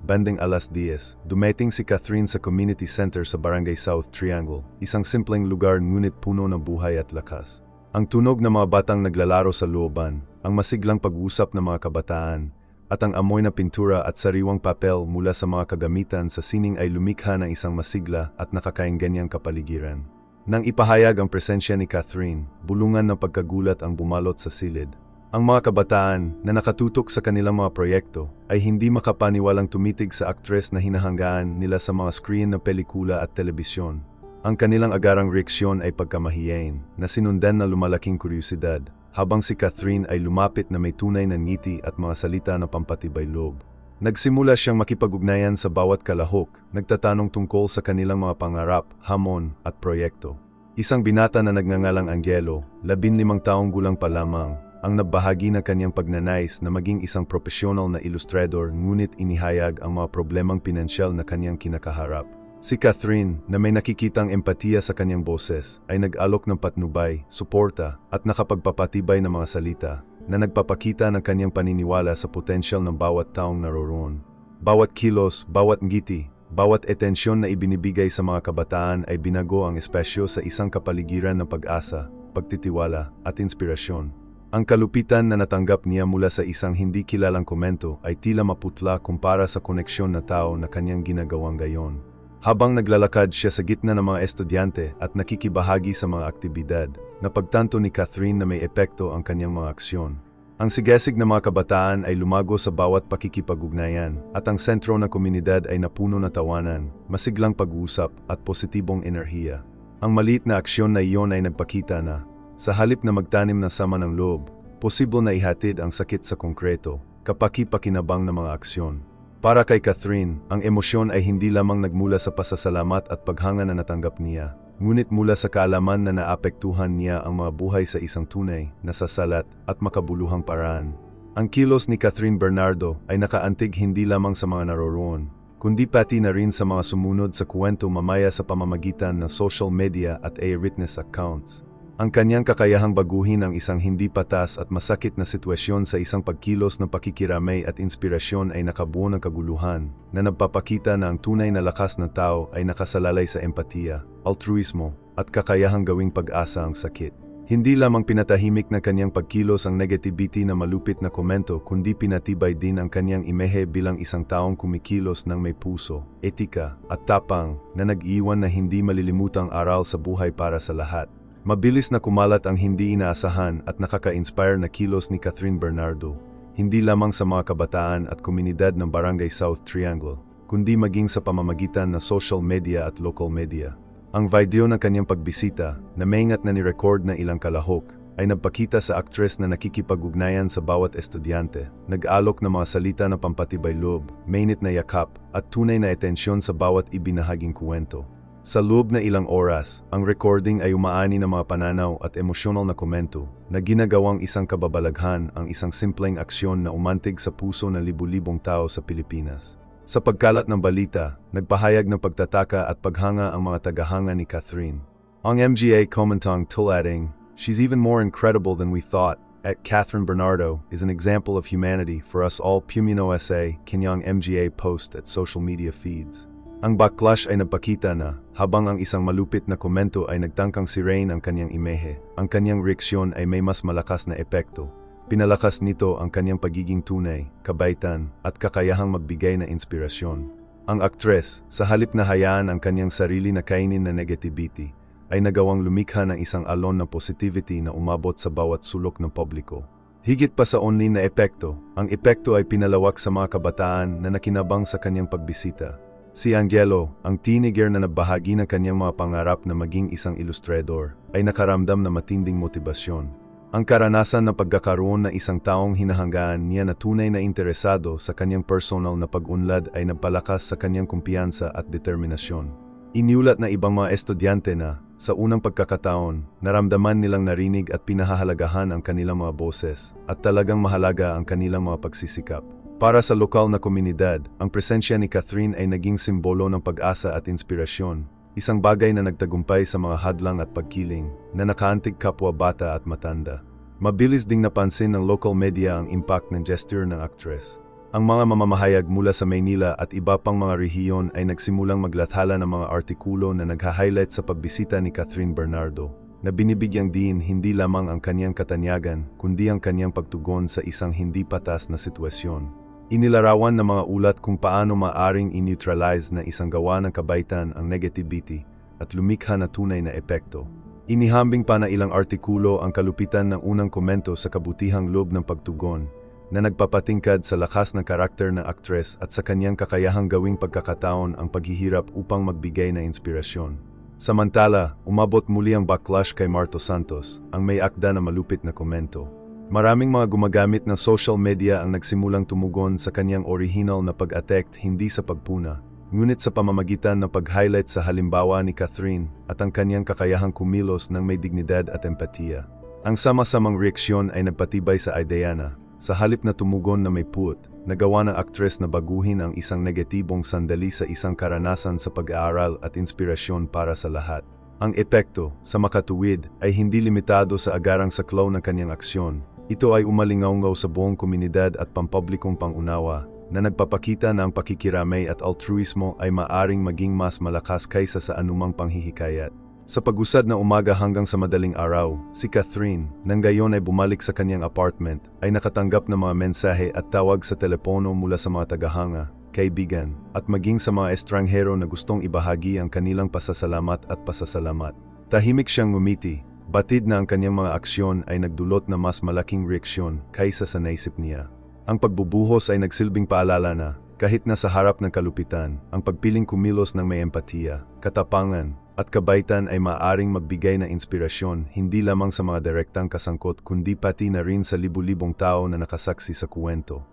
banding alas 10, dumating si Catherine sa community center sa Barangay South Triangle, isang simpleng lugar ngunit puno ng buhay at lakas. Ang tunog ng mga batang naglalaro sa looban, ang masiglang pag-usap ng mga kabataan, at ang amoy na pintura at sariwang papel mula sa mga kagamitan sa sining ay lumikha ng isang masigla at nakakaingganyang kapaligiran. Nang ipahayag ang presensya ni Catherine, bulungan ng pagkagulat ang bumalot sa silid. Ang mga kabataan na nakatutok sa kanilang mga proyekto ay hindi makapaniwalang tumitig sa aktres na hinahanggaan nila sa mga screen ng pelikula at telebisyon. Ang kanilang agarang reaksyon ay pagkamahiyain na sinundan ng lumalaking kuryosidad, habang si Catherine ay lumapit na may tunay na ngiti at mga salita na pampatibay loob. Nagsimula siyang makipag-ugnayan sa bawat kalahok, nagtatanong tungkol sa kanilang mga pangarap, hamon at proyekto. Isang binata na nagngangalang Angelo, 15 taong gulang pa lamang, ang nabahagi ng kanyang pagnanais na maging isang profesional na ilustrador ngunit inihayag ang mga problemang pinansyal na kanyang kinakaharap. Si Catherine, na may nakikitang empatiya sa kanyang boses, ay nag-alok ng patnubay, suporta, at nakapagpapatibay ng mga salita na nagpapakita ng kanyang paniniwala sa potensyal ng bawat taong naroroon. Bawat kilos, bawat ngiti, bawat etensyon na ibinibigay sa mga kabataan ay binago ang espasyo sa isang kapaligiran ng pag-asa, pagtitiwala, at inspirasyon. Ang kalupitan na natanggap niya mula sa isang hindi kilalang komento ay tila maputla kumpara sa koneksyon na tao na kanyang ginagawang gayon. Habang naglalakad siya sa gitna ng mga estudyante at nakikibahagi sa mga aktibidad, napagtanto ni Catherine na may epekto ang kanyang mga aksyon. Ang sigasig ng mga kabataan ay lumago sa bawat pakikipag-ugnayan at ang sentro ng komunidad ay napuno na tawanan, masiglang pag-uusap at positibong enerhiya. Ang maliit na aksyon na iyon ay nagpakita na, sa halip na magtanim ng sama ng loob, posible na ihatid ang sakit sa konkreto, kapaki-pakinabang ng mga aksyon. Para kay Catherine, ang emosyon ay hindi lamang nagmula sa pasasalamat at paghanga na natanggap niya, ngunit mula sa kaalaman na naapektuhan niya ang mga buhay sa isang tunay, nasasalat at makabuluhang paraan. Ang kilos ni Catherine Bernardo ay nakaantig hindi lamang sa mga naroroon, kundi pati na rin sa mga sumunod sa kwento mamaya sa pamamagitan ng social media at eyewitness accounts. Ang kanyang kakayahang baguhin ang isang hindi patas at masakit na sitwasyon sa isang pagkilos ng pakikiramay at inspirasyon ay nakabuo ng kaguluhan na nagpapakita na ang tunay na lakas ng tao ay nakasalalay sa empatiya, altruismo, at kakayahang gawing pag-asa ang sakit. Hindi lamang pinatahimik ng kanyang pagkilos ang negativity na malupit na komento kundi pinatibay din ang kanyang imehe bilang isang taong kumikilos ng may puso, etika, at tapang na nag-iwan na hindi malilimutang aral sa buhay para sa lahat. Mabilis na kumalat ang hindi inaasahan at nakaka-inspire na kilos ni Catherine Bernardo, hindi lamang sa mga kabataan at komunidad ng Barangay South Triangle, kundi maging sa pamamagitan ng social media at local media. Ang video ng kanyang pagbisita, na maingat na ni-record na ilang kalahok, ay nagpakita sa aktres na nakikipag-ugnayan sa bawat estudyante, nag-alok ng mga salita na pampatibay loob, mainit na yakap, at tunay na atensyon sa bawat ibinahaging kwento. Sa loob na ilang oras, ang recording ay umaani ng mga pananaw at emosyonal na komento na ginagawang isang kababalaghan ang isang simpleng aksyon na umantig sa puso ng libu-libong tao sa Pilipinas. Sa pagkalat ng balita, nagpahayag ng pagtataka at paghanga ang mga tagahanga ni Catherine. Ang MGA commentang tulating, "She's even more incredible than we thought." At Catherine Bernardo is an example of humanity for us all. Pumino SA, kanyang MGA post at social media feeds. Ang backlash ay nagpakita na, habang ang isang malupit na komento ay nagtangkang sirain ang kanyang imehe, ang kanyang reaksyon ay may mas malakas na epekto. Pinalakas nito ang kanyang pagiging tunay, kabaitan, at kakayahang magbigay na inspirasyon. Ang aktres, sa halip na hayaan ang kanyang sarili na kainin na negativity, ay nagawang lumikha ng isang alon ng positivity na umabot sa bawat sulok ng publiko. Higit pa sa online na epekto, ang epekto ay pinalawak sa mga kabataan na nakinabang sa kanyang pagbisita. Si Angelo, ang teenager na nabahagi ng kanyang mga pangarap na maging isang ilustrador, ay nakaramdam na matinding motibasyon. Ang karanasan ng pagkakaroon ng isang taong hinahanggaan niya na tunay na interesado sa kanyang personal na pag-unlad ay nagpalakas sa kanyang kumpiyansa at determinasyon. Iniulat na ibang mga estudyante na, sa unang pagkakataon, naramdaman nilang narinig at pinahahalagahan ang kanilang mga boses, at talagang mahalaga ang kanilang mga pagsisikap. Para sa lokal na komunidad, ang presensya ni Catherine ay naging simbolo ng pag-asa at inspirasyon, isang bagay na nagtagumpay sa mga hadlang at pagkiling na nakaantig kapwa bata at matanda. Mabilis ding napansin ng local media ang impact ng gesture ng actress. Ang mga mamamahayag mula sa Maynila at iba pang mga rehiyon ay nagsimulang maglathala ng mga artikulo na nagha-highlight sa pagbisita ni Catherine Bernardo, na binibigyang diin hindi lamang ang kanyang katanyagan, kundi ang kanyang pagtugon sa isang hindi patas na sitwasyon. Inilarawan ng mga ulat kung paano maaring i-neutralize na isang gawa ng kabaitan ang negativity at lumikha na tunay na epekto. Inihambing pa na ilang artikulo ang kalupitan ng unang komento sa kabutihang loob ng pagtugon, na nagpapatingkad sa lakas ng karakter ng aktres at sa kanyang kakayahang gawing pagkakataon ang paghihirap upang magbigay ng inspirasyon. Samantala, umabot muli ang backlash kay Marto Santos, ang may akda na malupit na komento. Maraming mga gumagamit ng social media ang nagsimulang tumugon sa kanyang original na pag-atect hindi sa pagpuna, ngunit sa pamamagitan ng pag-highlight sa halimbawa ni Catherine at ang kanyang kakayahang kumilos ng may dignidad at empatiya. Ang sama-samang reaksyon ay nagpatibay sa ideya na, sa halip na tumugon na may puot, nagawa ng aktres na baguhin ang isang negatibong sandali sa isang karanasan sa pag-aaral at inspirasyon para sa lahat. Ang epekto, sa makatuwid, ay hindi limitado sa agarang saklaw ng kanyang aksyon. Ito ay umalingaw-ngaw sa buong komunidad at pampublikong pangunawa, na nagpapakita na ang pakikiramay at altruismo ay maaring maging mas malakas kaysa sa anumang panghihikayat. Sa pag-usad na umaga hanggang sa madaling araw, si Catherine, nang gayon ay bumalik sa kanyang apartment, ay nakatanggap ng mga mensahe at tawag sa telepono mula sa mga tagahanga, kaibigan, at maging sa mga estranghero na gustong ibahagi ang kanilang pasasalamat at pasasalamat. Tahimik siyang ngumiti, batid na ang kanyang mga aksyon ay nagdulot na mas malaking reaksyon kaysa sa naisip niya. Ang pagbubuhos ay nagsilbing paalala na, kahit nasa harap ng kalupitan, ang pagpiling kumilos ng may empatiya, katapangan, at kabaitan ay maaaring magbigay ng inspirasyon hindi lamang sa mga direktang kasangkot kundi pati na rin sa libu-libong tao na nakasaksi sa kuwento.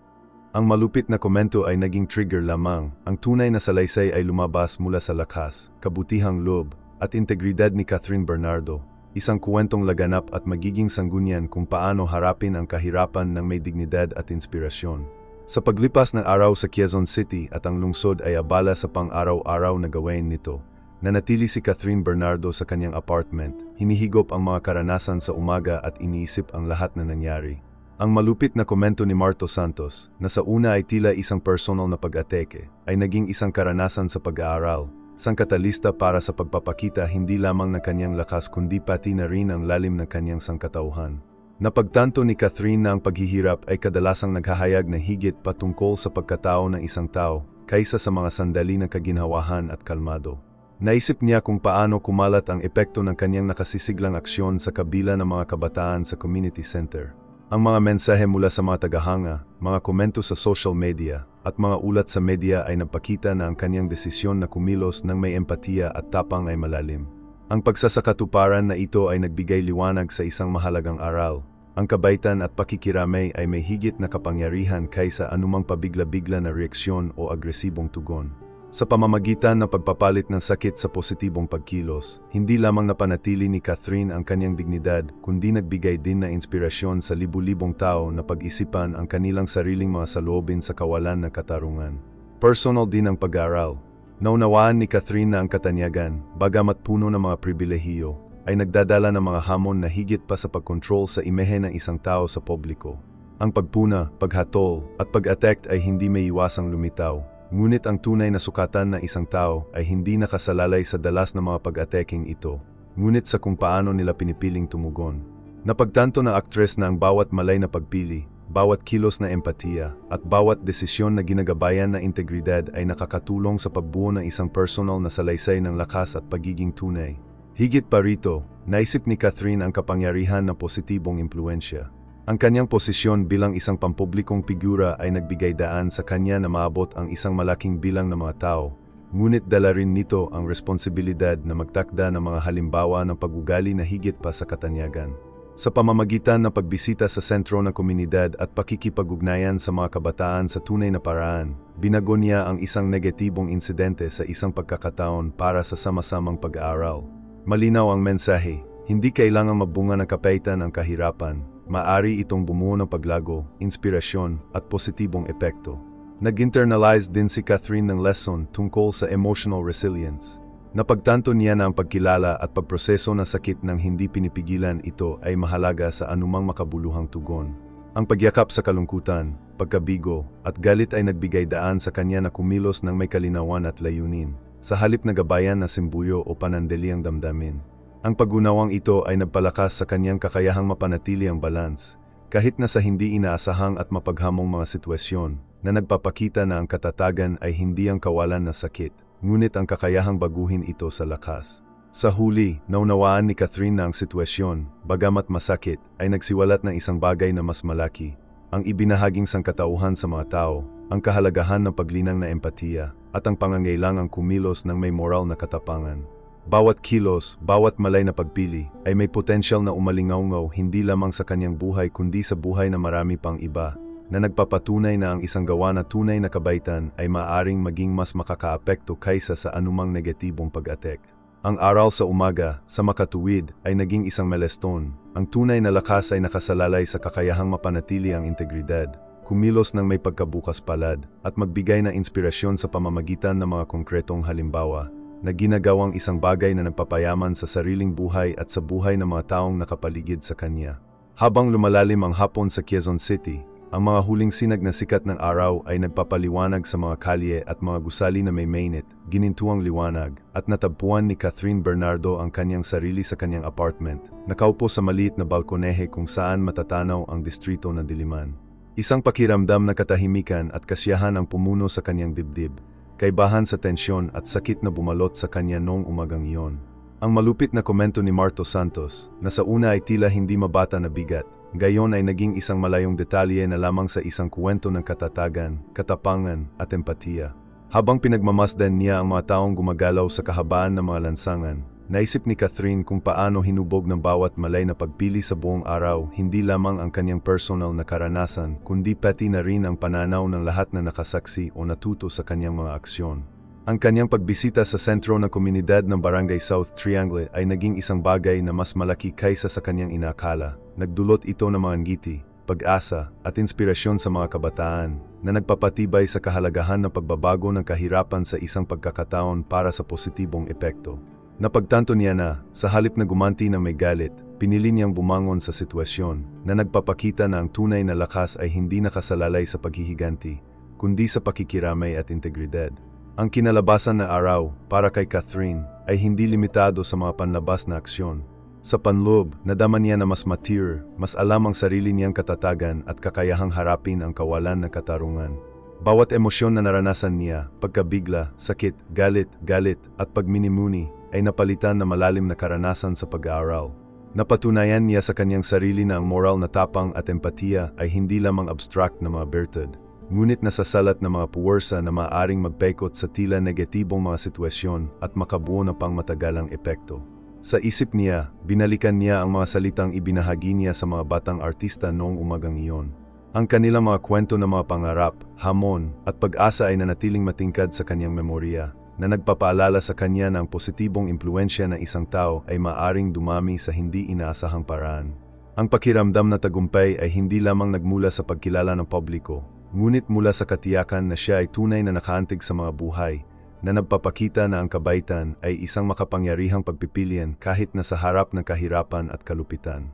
Ang malupit na komento ay naging trigger lamang, ang tunay na salaysay ay lumabas mula sa lakas, kabutihang loob, at integridad ni Catherine Bernardo, isang kuwentong laganap at magiging sanggunian kung paano harapin ang kahirapan ng may dignidad at inspirasyon. Sa paglipas ng araw sa Quezon City at ang lungsod ay abala sa pang-araw-araw na gawain nito, nanatili si Catherine Bernardo sa kanyang apartment, hinihigop ang mga karanasan sa umaga at iniisip ang lahat na nangyari. Ang malupit na komento ni Marto Santos, na sa una ay tila isang personal na pag-atake, ay naging isang karanasan sa pag-aaral, isang katalista para sa pagpapakita hindi lamang ng kanyang lakas kundi pati na rin ang lalim ng kanyang sangkatauhan. Napagtanto ni Catherine na ang paghihirap ay kadalasang naghahayag ng higit patungkol sa pagkatao ng isang tao kaysa sa mga sandali ng kaginhawahan at kalmado. Naisip niya kung paano kumalat ang epekto ng kanyang nakasisiglang aksyon sa kabila ng mga kabataan sa community center. Ang mga mensahe mula sa mga tagahanga, mga komento sa social media, at mga ulat sa media ay nagpakita na ang kanyang desisyon na kumilos ng may empatiya at tapang ay malalim. Ang pagsasakatuparan na ito ay nagbigay liwanag sa isang mahalagang aral. Ang kabaitan at pakikiramay ay may higit na kapangyarihan kaysa anumang pabigla-bigla na reaksyon o agresibong tugon. Sa pamamagitan ng pagpapalit ng sakit sa positibong pagkilos, hindi lamang napanatili ni Catherine ang kanyang dignidad, kundi nagbigay din ng inspirasyon sa libu-libong tao na pag-isipan ang kanilang sariling mga saloobin sa kawalan ng katarungan. Personal din ang pag-aaral. Naunawaan ni Catherine na ang katanyagan, bagamat puno ng mga pribilehiyo, ay nagdadala ng mga hamon na higit pa sa pagkontrol sa imahe ng isang tao sa publiko. Ang pagpuna, paghatol, at pag-atect ay hindi may iwasang lumitaw. Ngunit ang tunay na sukatan ng isang tao ay hindi nakasalalay sa dalas ng mga pag-ateking ito, ngunit sa kung paano nila pinipiling tumugon. Napagtanto ng aktres na ang bawat malay na pagpili, bawat kilos na empatiya, at bawat desisyon na ginagabayan ng integridad ay nakakatulong sa pagbuo ng isang personal na salaysay ng lakas at pagiging tunay. Higit pa rito, naisip ni Catherine ang kapangyarihan ng positibong impluensya. Ang kanyang posisyon bilang isang pampublikong figura ay nagbigay daan sa kanya na maabot ang isang malaking bilang ng mga tao, ngunit dala rin nito ang responsibilidad na magtakda ng mga halimbawa ng pag-ugali na higit pa sa katanyagan. Sa pamamagitan ng pagbisita sa sentro ng komunidad at pakikipag-ugnayan sa mga kabataan sa tunay na paraan, binago niya ang isang negatibong insidente sa isang pagkakataon para sa sama-samang pag-aaral. Malinaw ang mensahe. Hindi kailangang mabunga ng kapaitan ang kahirapan. Maari itong bumuo ng paglago, inspirasyon, at positibong epekto. Nag-internalize din si Catherine ng lesson tungkol sa emotional resilience. Napagtanto niya na ang pagkilala at pagproseso ng sakit ng hindi pinipigilan ito ay mahalaga sa anumang makabuluhang tugon. Ang pagyakap sa kalungkutan, pagkabigo, at galit ay nagbigay daan sa kanya na kumilos ng may kalinawan at layunin, sa halip na gabayan na simbuyo o panandali ang damdamin. Ang pagunawang ito ay nagpalakas sa kanyang kakayahang mapanatili ang balance, kahit na sa hindi inaasahang at mapaghamong mga sitwasyon, na nagpapakita na ang katatagan ay hindi ang kawalan na sakit, ngunit ang kakayahang baguhin ito sa lakas. Sa huli, naunawaan ni Catherine na ang sitwasyon, bagamat masakit, ay nagsiwalat ng isang bagay na mas malaki, ang ibinahaging sangkatauhan sa mga tao, ang kahalagahan ng paglinang na empatiya, at ang pangangailangang kumilos ng may moral na katapangan. Bawat kilos, bawat malay na pagpili, ay may potensyal na umalingaw-ngaw hindi lamang sa kanyang buhay kundi sa buhay na marami pang iba, na nagpapatunay na ang isang gawa na tunay na kabaitan ay maaaring maging mas makakaapekto kaysa sa anumang negatibong pag-atek. Ang aral sa umaga, sa makatuwid, ay naging isang milestone. Ang tunay na lakas ay nakasalalay sa kakayahang mapanatili ang integridad, kumilos ng may pagkabukas palad, at magbigay ng inspirasyon sa pamamagitan ng mga konkretong halimbawa, na ginagawang isang bagay na nagpapayaman sa sariling buhay at sa buhay ng mga taong nakapaligid sa kanya. Habang lumalalim ang hapon sa Quezon City, ang mga huling sinag na sikat ng araw ay nagpapaliwanag sa mga kalye at mga gusali na may mainit, ginintuang liwanag, at natagpuan ni Catherine Bernardo ang kanyang sarili sa kanyang apartment, nakaupo sa maliit na balkonehe kung saan matatanaw ang distrito ng Diliman. Isang pakiramdam na katahimikan at kasiyahan ang pumuno sa kanyang dibdib, kaibahan sa tensyon at sakit na bumalot sa kanya noong umagang iyon. Ang malupit na komento ni Marto Santos, na sa una ay tila hindi mabata na bigat, gayon ay naging isang malayong detalye na lamang sa isang kwento ng katatagan, katapangan, at empatiya. Habang pinagmamasdan niya ang mga taong gumagalaw sa kahabaan ng mga lansangan, naisip ni Catherine kung paano hinubog ng bawat malay na pagpili sa buong araw hindi lamang ang kanyang personal na karanasan, kundi pati na rin ang pananaw ng lahat na nakasaksi o natuto sa kanyang mga aksyon. Ang kanyang pagbisita sa sentro ng komunidad ng Barangay South Triangle ay naging isang bagay na mas malaki kaysa sa kanyang inakala. Nagdulot ito ng mga ngiti, pag-asa, at inspirasyon sa mga kabataan, na nagpapatibay sa kahalagahan ng pagbabago ng kahirapan sa isang pagkakataon para sa positibong epekto. Napagtanto niya na, sa halip na gumanti ng may galit, pinili niyang bumangon sa sitwasyon, na nagpapakita na ang tunay na lakas ay hindi nakasalalay sa paghihiganti, kundi sa pakikiramay at integridad. Ang kinalabasan na araw, para kay Catherine, ay hindi limitado sa mga panlabas na aksyon. Sa panloob, nadama niya na mas mature, mas alam ang sarili niyang katatagan at kakayahang harapin ang kawalan ng katarungan. Bawat emosyon na naranasan niya, pagkabigla, sakit, galit, at pagminimuni, ay napalitan na malalim na karanasan sa pag-aaral. Napatunayan niya sa kanyang sarili na ang moral na tapang at empatiya ay hindi lamang abstract na mga virtud, ngunit nasasalat na mga puwersa na maaaring magpaikot sa tila negatibong mga sitwasyon at makabuo ng pangmatagalang epekto. Sa isip niya, binalikan niya ang mga salitang ibinahagi niya sa mga batang artista noong umagang iyon. Ang kanilang mga kwento ng mga pangarap, hamon, at pag-asa ay nanatiling matingkad sa kanyang memorya, na nagpapaalala sa kanya na ang positibong impluensya ng isang tao ay maaaring dumami sa hindi inaasahang paraan. Ang pakiramdam na tagumpay ay hindi lamang nagmula sa pagkilala ng publiko, ngunit mula sa katiyakan na siya ay tunay na nakaantig sa mga buhay, na nagpapakita na ang kabaitan ay isang makapangyarihang pagpipilian kahit na sa harap ng kahirapan at kalupitan.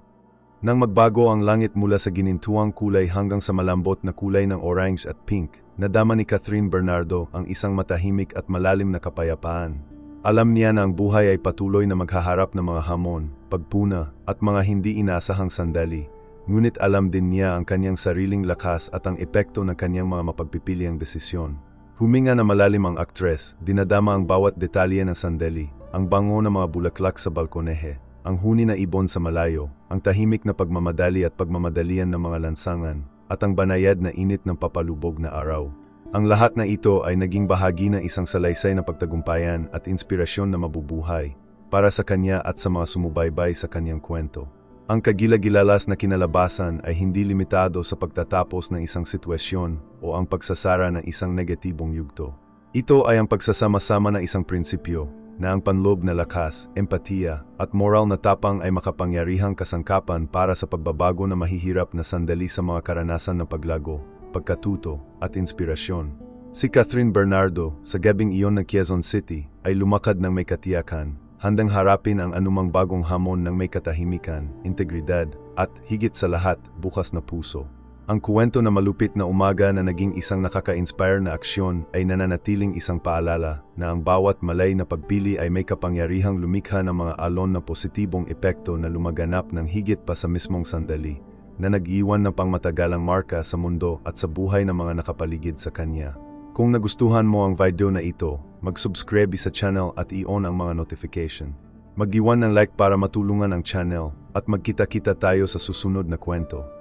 Nang magbago ang langit mula sa ginintuang kulay hanggang sa malambot na kulay ng orange at pink, nadama ni Catherine Bernardo ang isang matahimik at malalim na kapayapaan. Alam niya na ang buhay ay patuloy na maghaharap ng mga hamon, pagpuna, at mga hindi inaasahang sandali. Ngunit alam din niya ang kanyang sariling lakas at ang epekto ng kanyang mga mapagpipiliang desisyon. Huminga na malalim ang aktres, dinadama ang bawat detalye ng sandali, ang bango ng mga bulaklak sa balkonehe, ang huni na ibon sa malayo, ang tahimik na pagmamadali at pagmamadalian ng mga lansangan, at ang banayad na init ng papalubog na araw. Ang lahat na ito ay naging bahagi ng isang salaysay na pagtagumpayan at inspirasyon na mabubuhay, para sa kanya at sa mga sumubaybay sa kanyang kwento. Ang kagilagilalas na kinalabasan ay hindi limitado sa pagtatapos ng isang sitwasyon o ang pagsasara ng isang negatibong yugto. Ito ay ang pagsasama-sama ng isang prinsipyo, na ang panloob na lakas, empatiya, at moral na tapang ay makapangyarihang kasangkapan para sa pagbabago na mahihirap na sandali sa mga karanasan ng paglago, pagkatuto, at inspirasyon. Si Catherine Bernardo, sa gabing iyon ng Quezon City, ay lumakad ng may katiyakan, handang harapin ang anumang bagong hamon ng may katahimikan, integridad, at higit sa lahat, bukas na puso. Ang kwento na malupit na umaga na naging isang nakaka-inspire na aksyon ay nananatiling isang paalala na ang bawat malay na pagpili ay may kapangyarihang lumikha ng mga alon na positibong epekto na lumaganap ng higit pa sa mismong sandali, na nag-iwan ng pangmatagalang marka sa mundo at sa buhay ng mga nakapaligid sa kanya. Kung nagustuhan mo ang video na ito, mag-subscribe sa channel at i-on ang mga notification. Mag-iwan ng like para matulungan ang channel at magkita-kita tayo sa susunod na kwento.